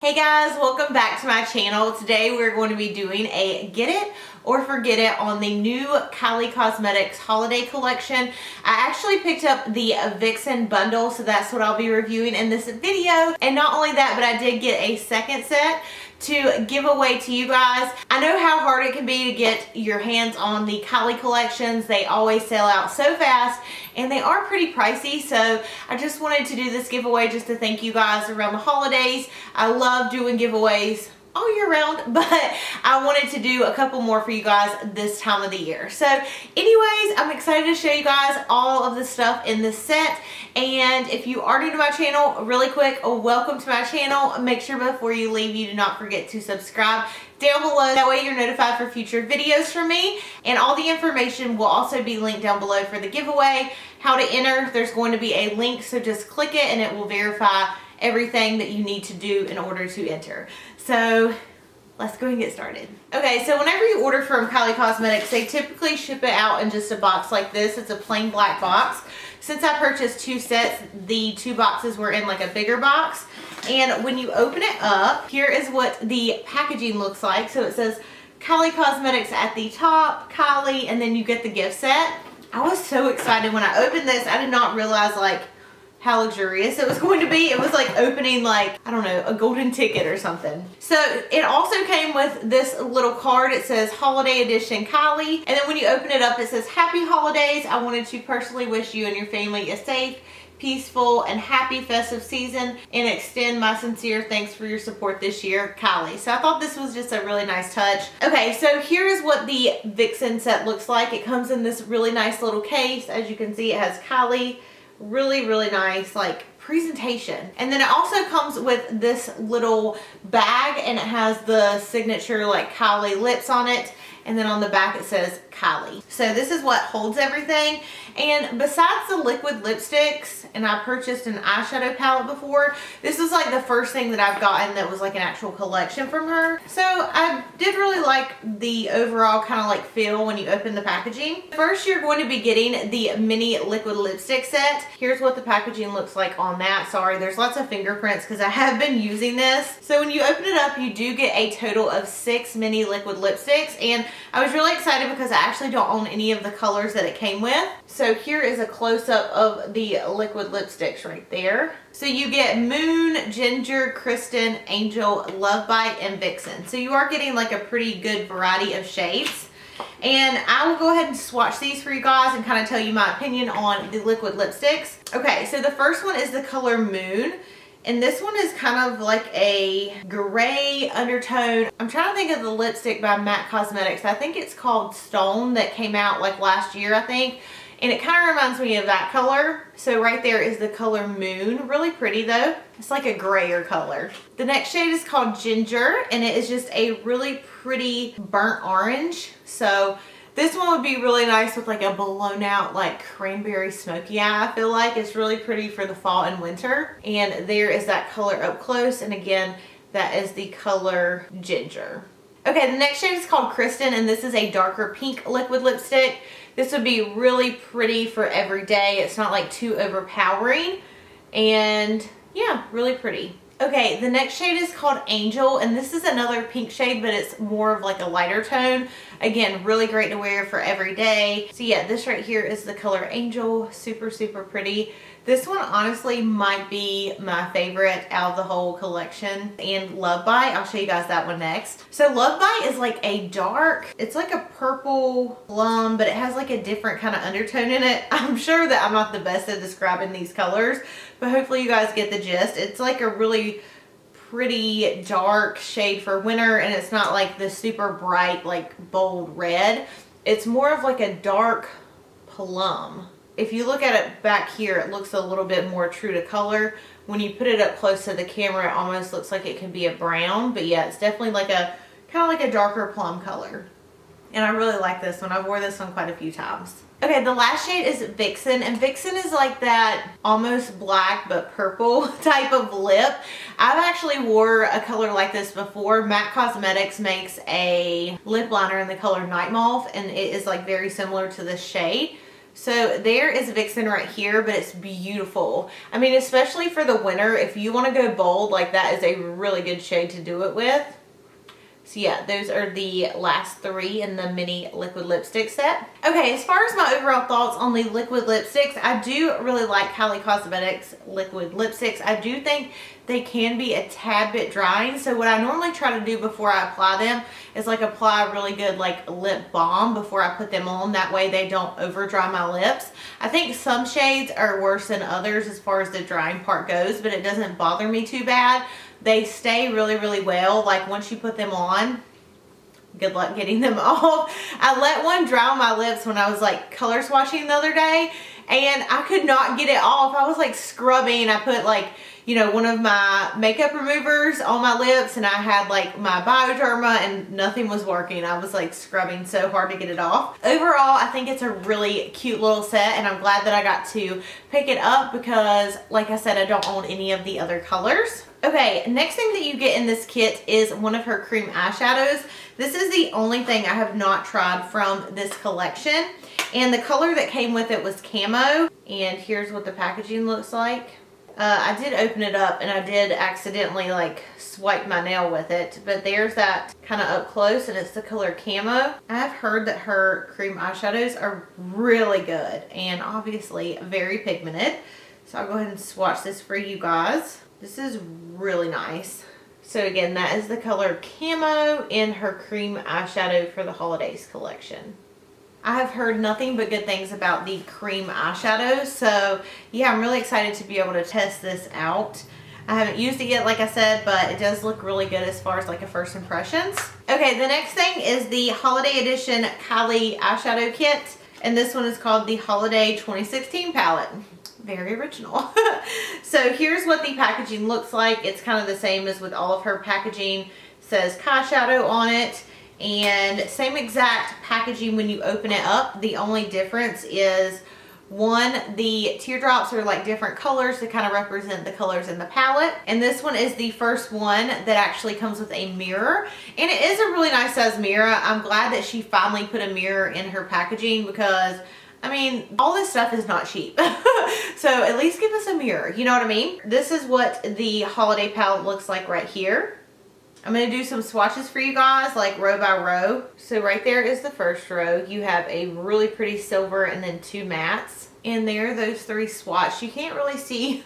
Hey guys, welcome back to my channel. Today we're going to be doing a get it or forget it on the new Kylie Cosmetics Holiday Collection. I actually picked up the Vixen bundle, so that's what I'll be reviewing in this video. And not only that, but I did get a second set to give away to you guys. I know how hard it can be to get your hands on the Kylie collections. They always sell out so fast and they are pretty pricey, so I just wanted to do this giveaway just to thank you guys around the holidays. I love doing giveaways all year round, but I wanted to do a couple more for you guys this time of the year. So anyways, I'm excited to show you guys all of the stuff in this set. And if you are new to my channel, really quick, welcome to my channel. Make sure before you leave, you do not forget to subscribe down below. That way you're notified for future videos from me. And all the information will also be linked down below for the giveaway. How to enter, there's going to be a link, so just click it and it will verify everything that you need to do in order to enter. So let's go and get started. Okay, so whenever you order from Kylie Cosmetics, they typically ship it out in just a box like this. It's a plain black box. Since I purchased two sets, the two boxes were in like a bigger box. And when you open it up, here is what the packaging looks like. So it says Kylie Cosmetics at the top, Kylie, and then you get the gift set. I was so excited when I opened this. I did not realize like how luxurious it was going to be. It was like opening like, I don't know, a golden ticket or something. So it also came with this little card. It says Holiday Edition Kylie. And then when you open it up, it says Happy Holidays. I wanted to personally wish you and your family a safe, peaceful, and happy festive season and extend my sincere thanks for your support this year, Kylie. So I thought this was just a really nice touch. Okay, so here is what the Vixen set looks like. It comes in this really nice little case. As you can see, it has Kylie. Really nice like presentation. And then it also comes with this little bag and it has the signature like Kylie lips on it. And then on the back it says Kylie. So this is what holds everything. And besides the liquid lipsticks, and I purchased an eyeshadow palette before, this is like the first thing that I've gotten that was like an actual collection from her. So I did really like the overall kind of like feel when you open the packaging. First, you're going to be getting the mini liquid lipstick set. Here's what the packaging looks like on that. Sorry, there's lots of fingerprints because I have been using this. So when you open it up, you do get a total of 6 mini liquid lipsticks. And I was really excited because I actually don't own any of the colors that it came with. So here is a close-up of the liquid lipsticks right there. So you get Moon, Ginger, Kristen, Angel, Love Bite, and Vixen. So you are getting like a pretty good variety of shades. And I will go ahead and swatch these for you guys and kind of tell you my opinion on the liquid lipsticks. Okay, so the first one is the color Moon. And this one is kind of like a gray undertone. I'm trying to think of the lipstick by MAC Cosmetics. I think it's called Stone that came out like last year, I think. And it kind of reminds me of that color. So right there is the color Moon. Really pretty though. It's like a grayer color. The next shade is called Ginger, and it is just a really pretty burnt orange. So this one would be really nice with like a blown out like cranberry smoky eye. I feel like it's really pretty for the fall and winter. And there is that color up close. And again, that is the color Ginger. Okay, the next shade is called Kristen, and this is a darker pink liquid lipstick. This would be really pretty for every day. It's not like too overpowering. And yeah, really pretty. Okay, the next shade is called Angel, and this is another pink shade, but it's more of like a lighter tone. Again, really great to wear for every day. So yeah, this right here is the color Angel. Super pretty. This one honestly might be my favorite out of the whole collection. And Love Bite, I'll show you guys that one next. So Love Bite is like a dark, it's like a purple plum, but it has like a different kind of undertone in it. I'm sure that I'm not the best at describing these colors, but hopefully you guys get the gist. It's like a really pretty dark shade for winter, and it's not like the super bright like bold red. It's more of like a dark plum. If you look at it back here, it looks a little bit more true to color. When you put it up close to the camera, it almost looks like it could be a brown, but yeah, it's definitely like a kind of like a darker plum color. And I really like this one. I've worn this one quite a few times. Okay, the last shade is Vixen, and Vixen is like that almost black but purple type of lip. I've actually wore a color like this before. MAC Cosmetics makes a lip liner in the color Night Mauve, and it is like very similar to this shade. So there is Vixen right here, but it's beautiful. I mean, especially for the winter, if you want to go bold, like that is a really good shade to do it with. So yeah, those are the last 3 in the mini liquid lipstick set. Okay, as far as my overall thoughts on the liquid lipsticks, I do really like Kylie Cosmetics liquid lipsticks. I do think they can be a tad bit drying. So what I normally try to do before I apply them is like apply a really good like lip balm before I put them on. That way they don't over dry my lips. I think some shades are worse than others as far as the drying part goes, but it doesn't bother me too bad. They stay really, really well. Like once you put them on, good luck getting them off. I let one dry on my lips when I was like color swatching the other day, and I could not get it off. I was like scrubbing. I put like, you know, one of my makeup removers on my lips, and I had like my Bioderma, and nothing was working. I was like scrubbing so hard to get it off. Overall, I think it's a really cute little set, and I'm glad that I got to pick it up because, like I said, I don't own any of the other colors. Okay, next thing that you get in this kit is one of her cream eyeshadows. This is the only thing I have not tried from this collection. And the color that came with it was camo. And here's what the packaging looks like. I did open it up and I did accidentally like swipe my nail with it. But there's that kind of up close, and it's the color camo. I've heard that her cream eyeshadows are really good and obviously very pigmented. So I'll go ahead and swatch this for you guys. This is really nice. So again, that is the color camo in her cream eyeshadow for the holidays collection. I have heard nothing but good things about the cream eyeshadow. So yeah, I'm really excited to be able to test this out. I haven't used it yet, like I said, but it does look really good as far as like a first impressions. Okay, the next thing is the holiday edition Kylie eyeshadow kit. And this one is called the Holiday 2016 palette. Very original. So here's what the packaging looks like. It's kind of the same as with all of her packaging. It says Kai Shadow on it, and same exact packaging when you open it up. The only difference is one, the teardrops are like different colors to kind of represent the colors in the palette, and this one is the first one that actually comes with a mirror, and it is a really nice size mirror. I'm glad that she finally put a mirror in her packaging because I mean, all this stuff is not cheap. So at least give us a mirror, you know what I mean? This is what the holiday palette looks like right here. I'm going to do some swatches for you guys, like row by row. So right there is the first row. You have a really pretty silver and then 2 mattes. And there are those 3 swatches. You can't really see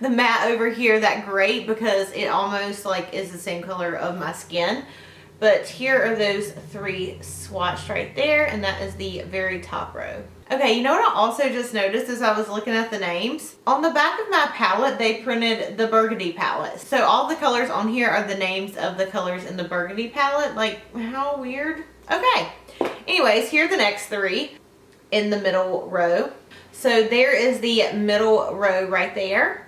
the matte over here that great because it almost like is the same color of my skin. But here are those 3 swatched right there, and that is the very top row. Okay, you know what I also just noticed as I was looking at the names? On the back of my palette, they printed the burgundy palette. So all the colors on here are the names of the colors in the burgundy palette. Like, how weird? Okay. Anyways, here are the next 3 in the middle row. So there is the middle row right there.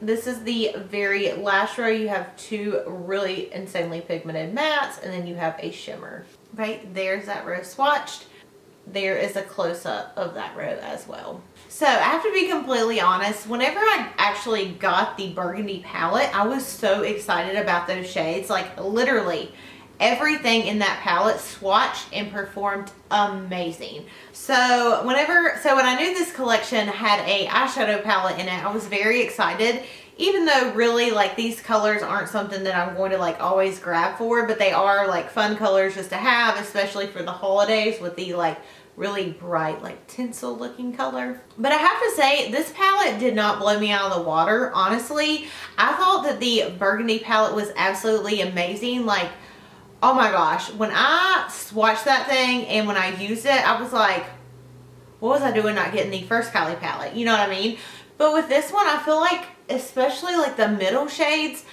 This is the very last row. You have 2 really insanely pigmented mattes, and then you have a shimmer. Right, there's that row swatched. There is a close-up of that row as well. So I have to be completely honest, whenever I actually got the burgundy palette, I was so excited about those shades. Like literally everything in that palette swatched and performed amazing. So when I knew this collection had a eyeshadow palette in it, I was very excited. Even though really like these colors aren't something that I'm going to like always grab for, but they are like fun colors just to have, especially for the holidays with the like really bright like tinsel looking color. But I have to say, this palette did not blow me out of the water. Honestly, I thought that the burgundy palette was absolutely amazing. Like, oh my gosh, when I swatched that thing and when I used it, I was like, what was I doing not getting the first Kylie palette? You know what I mean? But with this one, I feel like, especially like the middle shades,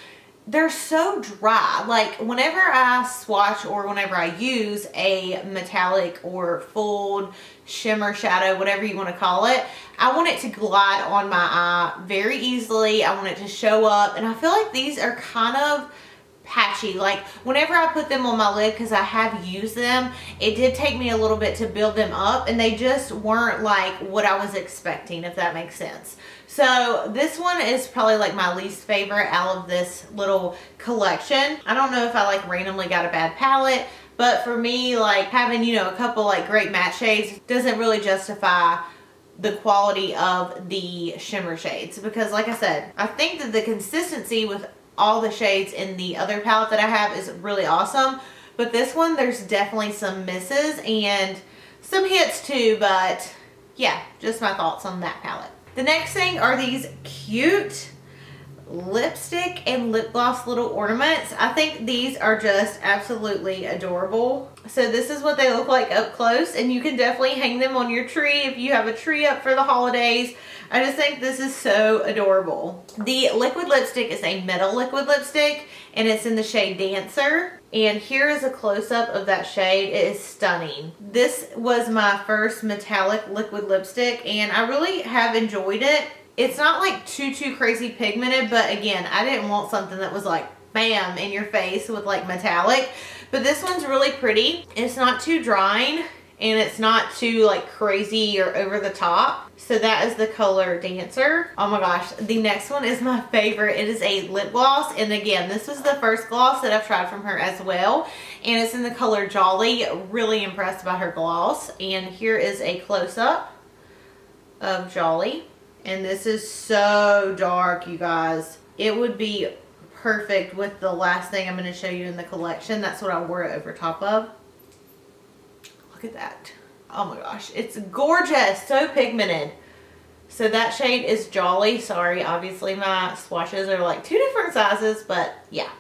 they're so dry. Like whenever I swatch or whenever I use a metallic or full shimmer shadow, whatever you want to call it, I want it to glide on my eye very easily. I want it to show up, and I feel like these are kind of patchy. Like whenever I put them on my lid, because I have used them, it did take me a little bit to build them up, and they just weren't like what I was expecting, if that makes sense. So this one is probably like my least favorite out of this little collection. I don't know if I like randomly got a bad palette, but for me, like having, you know, a couple like great matte shades doesn't really justify the quality of the shimmer shades, because like I said, I think that the consistency with all the shades in the other palette that I have is really awesome, but this one there's definitely some misses and some hits too. But yeah, just my thoughts on that palette. The next thing are these cute lipstick and lip gloss little ornaments. I think these are just absolutely adorable. So this is what they look like up close, and you can definitely hang them on your tree if you have a tree up for the holidays. I just think this is so adorable. The liquid lipstick is a metal liquid lipstick, and it's in the shade Dancer. And here is a close-up of that shade. It is stunning. This was my first metallic liquid lipstick, and I really have enjoyed it. It's not like too crazy pigmented, but again, I didn't want something that was like bam in your face with like metallic. But this one's really pretty. It's not too drying, and it's not too like crazy or over the top. So that is the color Dancer. Oh my gosh, the next one is my favorite. It is a lip gloss, and again, this was the first gloss that I've tried from her as well, and it's in the color Jolly. Really impressed by her gloss. And here is a close-up of Jolly. And this is so dark, you guys. It would be perfect with the last thing I'm going to show you in the collection. That's what I wore it over top of. Look at that. Oh my gosh. It's gorgeous. So pigmented. So that shade is Jolly. Sorry, obviously my swatches are like 2 different sizes, but yeah.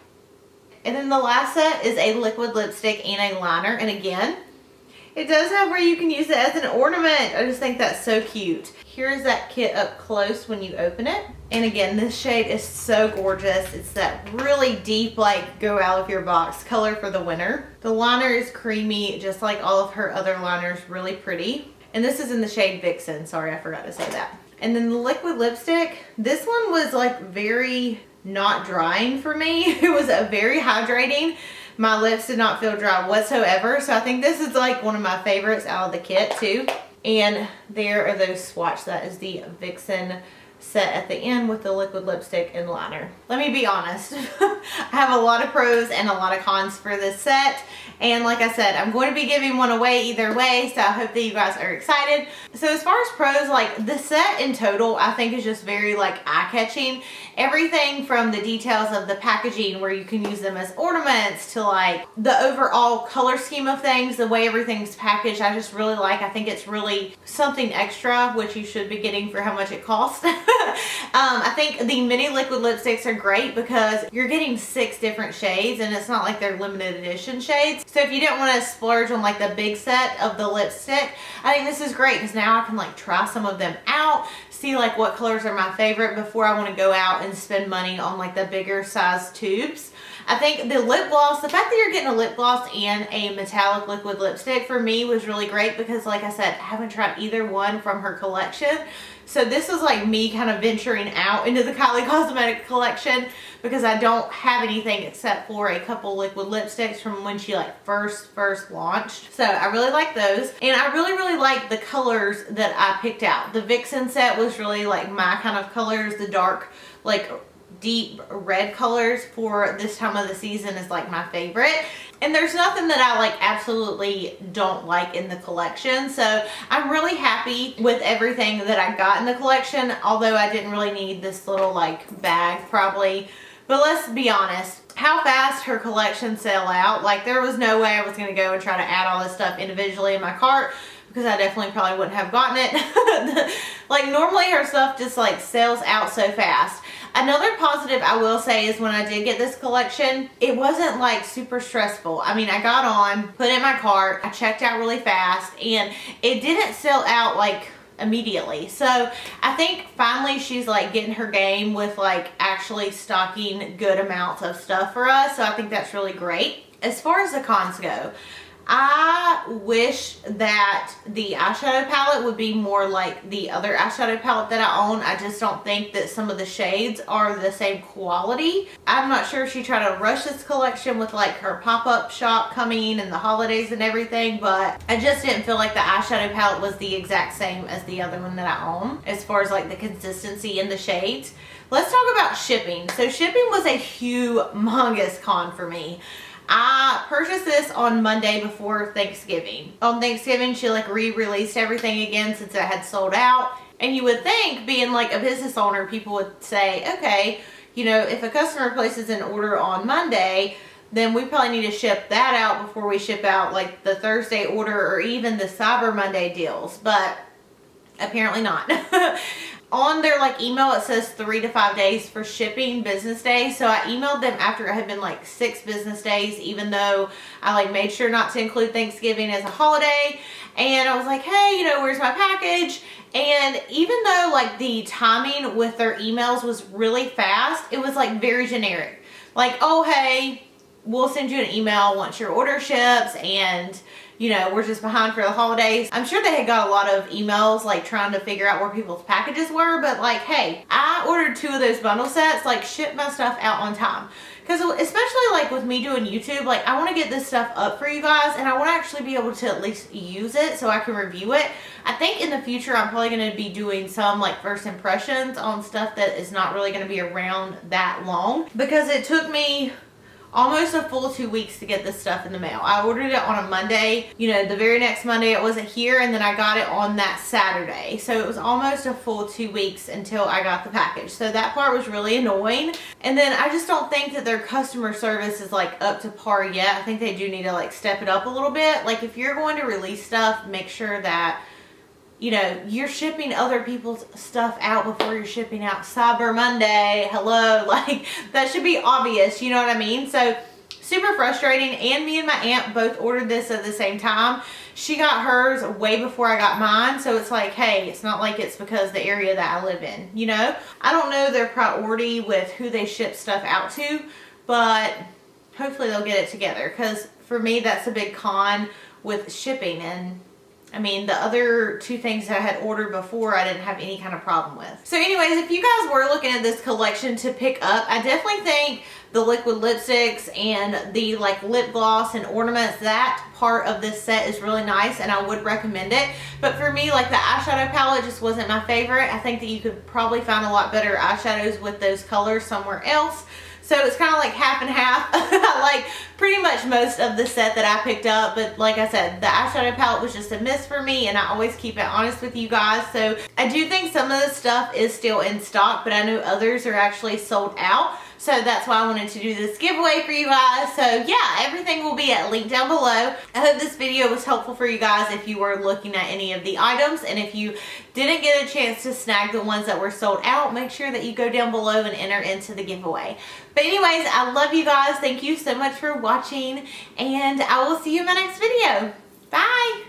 And then the last set is a liquid lipstick and a liner. And again, it does have where you can use it as an ornament. I just think that's so cute. Here's that kit up close when you open it. And again, this shade is so gorgeous. It's that really deep, like go out of your box color for the winter. The liner is creamy, just like all of her other liners, really pretty. And this is in the shade Vixen. Sorry, I forgot to say that. And then the liquid lipstick, this one was like very not drying for me. It was a very hydrating. My lips did not feel dry whatsoever. So I think this is like one of my favorites out of the kit too. And there are those swatches. That is the Vixen set at the end with the liquid lipstick and liner. Let me be honest. I have a lot of pros and a lot of cons for this set. And like I said, I'm going to be giving one away either way, so I hope that you guys are excited. So as far as pros, like the set in total, I think is just very like eye-catching. Everything from the details of the packaging where you can use them as ornaments to like the overall color scheme of things, the way everything's packaged, I just really like. I think it's really something extra, which you should be getting for how much it costs. I think the mini liquid lipsticks are great because you're getting 6 different shades, and it's not like they're limited edition shades. So if you didn't want to splurge on like the big set of the lipstick, I think this is great because now I can like try some of them out, see like what colors are my favorite before I want to go out and spend money on like the bigger size tubes. I think the lip gloss, the fact that you're getting a lip gloss and a metallic liquid lipstick for me was really great because like I said, I haven't tried either one from her collection. So this was like me kind of venturing out into the Kylie Cosmetics collection because I don't have anything except for a couple liquid lipsticks from when she like first launched. So I really like those, and I really like the colors that I picked out. The Vixen set was really like my kind of colors. The dark like deep red colors for this time of the season is like my favorite. And there's nothing that I like absolutely don't like in the collection. So I'm really happy with everything that I got in the collection, although I didn't really need this little like bag probably. But let's be honest, how fast her collection sell out. Like there was no way I was going to go and try to add all this stuff individually in my cart because I definitely probably wouldn't have gotten it. Like normally her stuff just like sells out so fast. Another positive I will say is when I did get this collection, it wasn't like super stressful. I mean, I got on, put it in my cart, I checked out really fast, and it didn't sell out like immediately. So I think finally she's like getting her game with like actually stocking good amounts of stuff for us. So I think that's really great. As far as the cons go, I wish that the eyeshadow palette would be more like the other eyeshadow palette that I own. I just don't think that some of the shades are the same quality. I'm not sure if she tried to rush this collection with like her pop-up shop coming and the holidays and everything, but I just didn't feel like the eyeshadow palette was the exact same as the other one that I own as far as like the consistency in the shades. Let's talk about shipping. So shipping was a humongous con for me. I purchased this on Monday before Thanksgiving. On Thanksgiving, she like re-released everything again since it had sold out. And you would think, being like a business owner, people would say, okay, you know, if a customer places an order on Monday, then we probably need to ship that out before we ship out like the Thursday order or even the Cyber Monday deals. But apparently not. On their like email, it says 3 to 5 days for shipping, business days. So I emailed them after it had been like 6 business days, even though I like made sure not to include Thanksgiving as a holiday. And I was like, hey, you know, where's my package? And even though like the timing with their emails was really fast, it was like very generic. Like, oh, hey, we'll send you an email once your order ships, and you know, we're just behind for the holidays. I'm sure they had got a lot of emails like trying to figure out where people's packages were, but like, hey, I ordered 2 of those bundle sets, like ship my stuff out on time. Because especially like with me doing YouTube, like I want to get this stuff up for you guys, and I want to actually be able to at least use it so I can review it. I think in the future I'm probably going to be doing some like first impressions on stuff that is not really going to be around that long, because it took me almost a full 2 weeks to get this stuff in the mail. I ordered it on a Monday. You know, the very next Monday it wasn't here, and then I got it on that Saturday. So it was almost a full 2 weeks until I got the package. So that part was really annoying. And then I just don't think that their customer service is like up to par yet. I think they do need to like step it up a little bit. Like if you're going to release stuff, make sure that, you know, you're shipping other people's stuff out before you're shipping out Cyber Monday. Hello, like that should be obvious, you know what I mean? So super frustrating. And me and my aunt both ordered this at the same time. She got hers way before I got mine, so it's like, hey, it's not like it's because the area that I live in, you know? I don't know their priority with who they ship stuff out to, but hopefully they'll get it together, because for me that's a big con with shipping. And I mean, the other 2 things that I had ordered before, I didn't have any kind of problem with. So anyways, if you guys were looking at this collection to pick up, I definitely think the liquid lipsticks and the like lip gloss and ornaments, that part of this set is really nice, and I would recommend it. But for me, like the eyeshadow palette just wasn't my favorite. I think that you could probably find a lot better eyeshadows with those colors somewhere else. So it's kind of like half and half. I like pretty much most of the set that I picked up, but like I said, the eyeshadow palette was just a miss for me, and I always keep it honest with you guys. So I do think some of the stuff is still in stock, but I know others are actually sold out. So that's why I wanted to do this giveaway for you guys. So yeah, everything will be at link down below. I hope this video was helpful for you guys if you were looking at any of the items. And if you didn't get a chance to snag the ones that were sold out, make sure that you go down below and enter into the giveaway. But anyways, I love you guys. Thank you so much for watching, and I will see you in my next video. Bye!